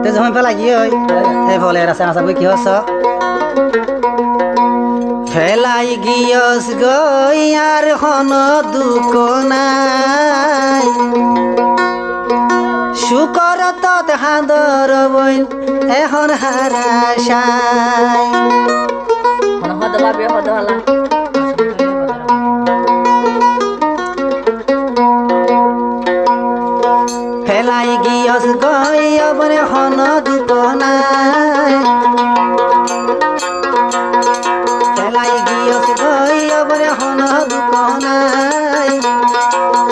যখন পেলা কি হয় এই ফলে আছে না সব কি হস ফেলাই গিয়স গই আর হন দুঃখ নাই শুকর তত হাঁদর বইন এখন হারাশাই ফেলাই গিয়স গই অবরে হন দুঃখ নাই ফেলাই গিয়স গই অবরে হন দুঃখ নাই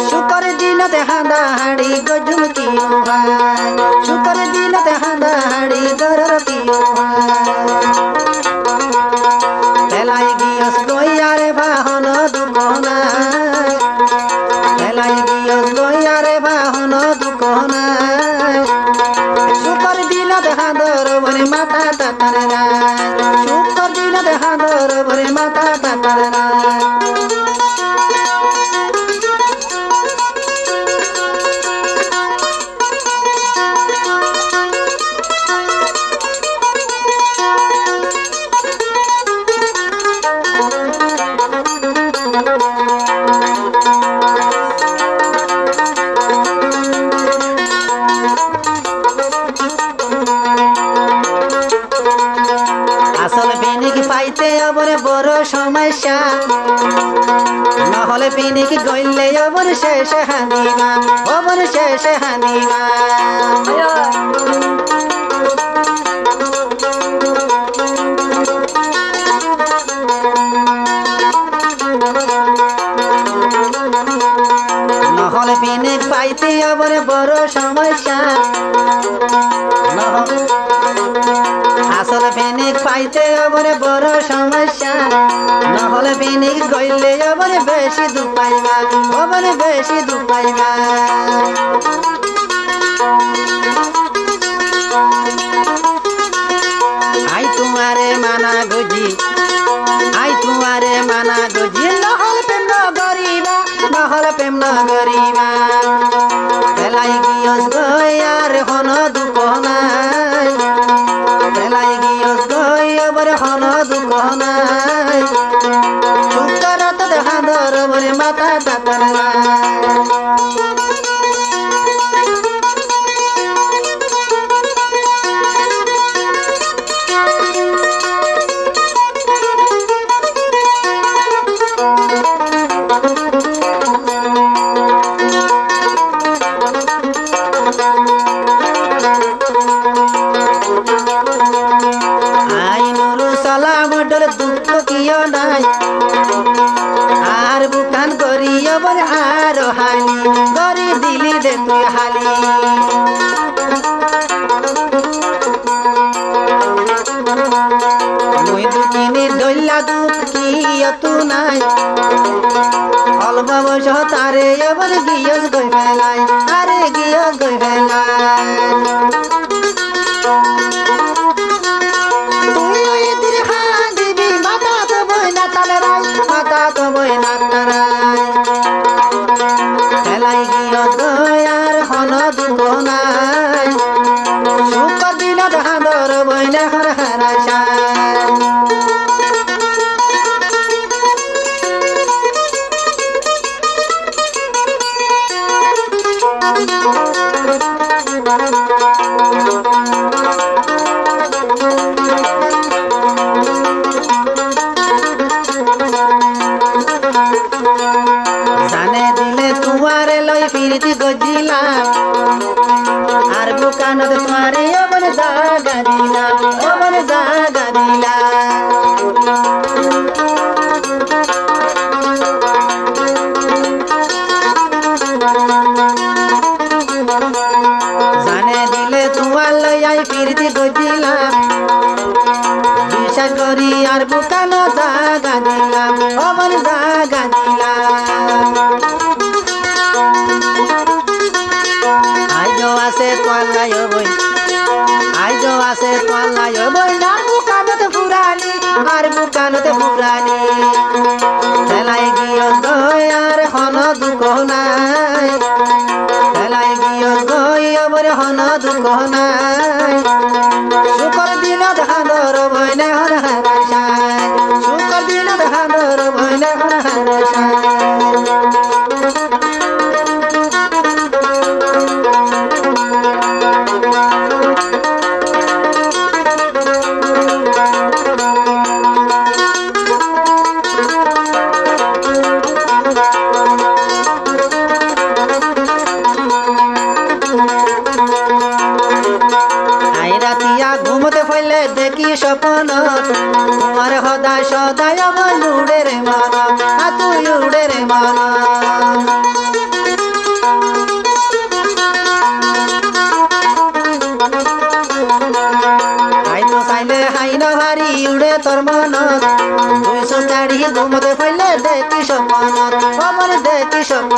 শুকর দিনতে হাঁদা হাড়ি গজুম কি ভাই শুকর দিনতে হাঁদা হাড়ি গরর কি ভাই ফেলাই গিয়স গই আরে বাহন দুঃখ নাই ফেলাই গিয়স গই আরে বাহন দুঃখ নাই শুকর দিনতে হাঁদর ভরে মাথা তাতার নাই শুকর দিনতে হাঁদর ভরে মাথা তাতার নাই আসলে পিনিক পাইতে অবরে বড় সমস্যা নহলে পিনিক গইলে অবর শেষে হানিমা অবর শেষে হানিমা নহলে পিনিক পাইতে অবরে বড় সমস্যা আসলে পিনিক পাইতে অবরে বড় সমস্যা নহলে পিনিক গইলে অবরে বেশি দুপাইবা অবরে বেশি দুপাইবা আই তোমারে মানা গজি আই তোমারে মানা গজি নহলে প্রেম নগরিবা নহলে প্রেম নগরিবা ফেলাই গিয়স গই আর হন দুঃখ নাই ফেলাই গিয়স গই আবার হন দুঃখ নাই শুকর তো হাঁদর বলে মাথা তাতার নাই আই নুরু সালাম ডর দুঃখ কিয় নাই আর বুকান করি অবর আর হালি করি দিলি দে তুই হালি মুই দুকিনি দইলা দুঃখ কিয় তু নাই অল্প বয়স তারে অবর গিয়স গই ফেলাই আরে গিয়স গই ফেলাই ফেলাই গিয়স গই আর হন দুঃখ নাই শুকর দিনত হাঁদর বইলে হর হারাশাই জানে দিলে তোমারে লই ফিরিতি গজিলাম আর বুকানত তোমারে অবন জাগা দিলাম অবন জাগা দিলাম জানে দিলে তোমার লই আই ফিরিতি গজিলাম বিশ্বাস করি আর বুকানো জাগা দিলাম অবন জাগা দিলাম আইজো আছে তোয়াল্লাই বই আইজো আছে তোয়াল্লাই বই না বুকানোতে ফুরানি আর বুকানোতে ফুরানি ফেলাই গিয়স গই আর হন দুঃখ নাই ফেলাই গিয়স গই অবরে হন দুঃখ নাই সুখর দিনত হাঁদর বইনে হর হারাই সাই সুখর দিনত হাঁদর বইনে হর হারাই সাই ঘুমতে ফেলে দেখি স্বপ্ন তোমার সদায় সদায় আমার উড়ে রে মন তুই উড়ে রে মন হাইতো চাইলে হাইন ভারি উড়ে তোর মন দুইশো চারি ঘুমতে ফেলে দেখি স্বপ্ন খবর দেখি স্বপ্ন